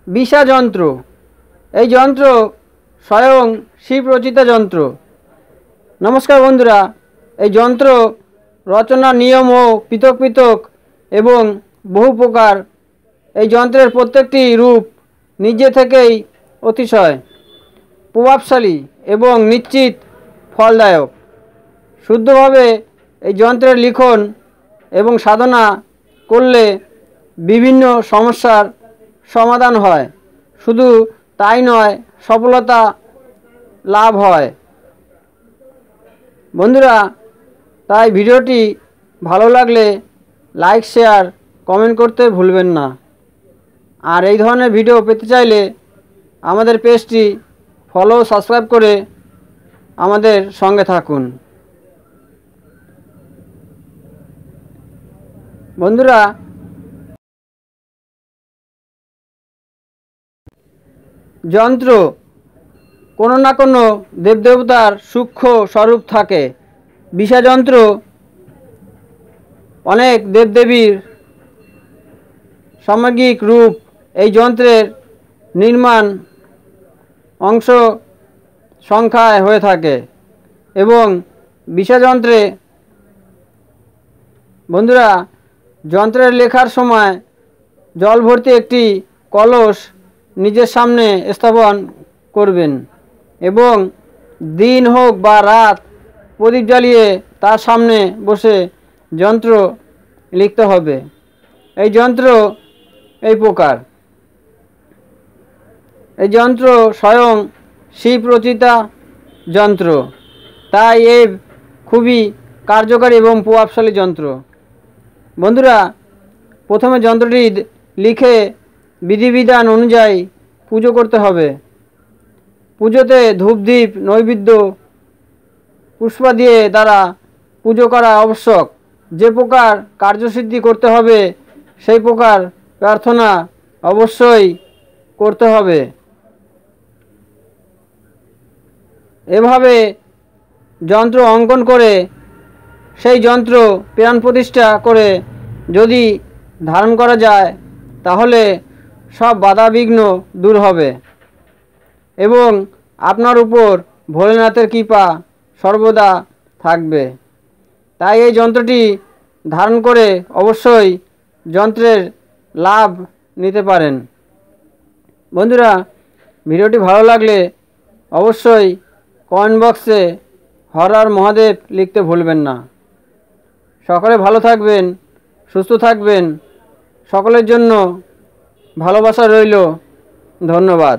বিশা যন্ত্র। এই যন্ত্র স্বয়ং শিব রচিত যন্ত্র। নমস্কার বন্ধুরা, এই যন্ত্র রচনার নিয়মও পৃথক পৃথক এবং বহু প্রকার। এই যন্ত্রের প্রত্যেকটি রূপ নিজে থেকেই অতিশয় প্রভাবশালী এবং নিশ্চিত ফলদায়ক। শুদ্ধভাবে এই যন্ত্রের লিখন এবং সাধনা করলে বিভিন্ন সমস্যার সমাধান হয়। শুধু তাই নয়, সফলতা লাভ হয়। বন্ধুরা, তাই ভিডিওটি ভালো লাগলে লাইক, শেয়ার, কমেন্ট করতে ভুলবেন না। আর এই ধরনের ভিডিও পেতে চাইলে আমাদের পেজটি ফলো, সাবস্ক্রাইব করে আমাদের সঙ্গে থাকুন। বন্ধুরা, যন্ত্র কোনো না কোনো দেবদেবতার সূক্ষ্ম স্বরূপ থাকে। বিশা যন্ত্র অনেক দেবদেবীর সামগ্রিক রূপ। এই যন্ত্রের নির্মাণ অংশ সংখ্যায় হয়ে থাকে এবং বিশা যন্ত্রে বন্ধুরা, যন্ত্রের লেখার সময় জল ভর্তি একটি কলস নিজের সামনে স্থাপন করবেন এবং দিন হোক বা রাত প্রদীপ জ্বালিয়ে তার সামনে বসে যন্ত্র লিখতে হবে। এই যন্ত্র এই প্রকার। এই যন্ত্র স্বয়ং শিব রচিতা যন্ত্র, তাই এ খুবই কার্যকারী এবং প্রভাবশালী যন্ত্র। বন্ধুরা, প্রথমে যন্ত্রটি লিখে বিধিবিধান অনুযায়ী পুজো করতে হবে। পুজোতে ধূপদীপ নৈবেদ্য পুষ্প দিয়ে দ্বারা পুজো করা আবশ্যক। যে প্রকার কার্যসিদ্ধি করতে হবে সেই প্রকার প্রার্থনা অবশ্যই করতে হবে। এভাবে যন্ত্র অঙ্কন করে সেই যন্ত্র প্রাণ প্রতিষ্ঠা করে যদি ধারণ করা যায় তাহলে সব বাধা বিঘ্ন দূর হবে এবং আপনার উপর ভোলেনাথের কৃপা সর্বদা থাকবে। তাই এই যন্ত্রটি ধারণ করে অবশ্যই যন্ত্রের লাভ নিতে পারেন। বন্ধুরা, ভিডিওটি ভালো লাগলে অবশ্যই কমেন্ট বক্সে হর হর মহাদেব লিখতে ভুলবেন না। সকলে ভালো থাকবেন, সুস্থ থাকবেন। সকলের জন্য ভালোবাসা রইল। ধন্যবাদ।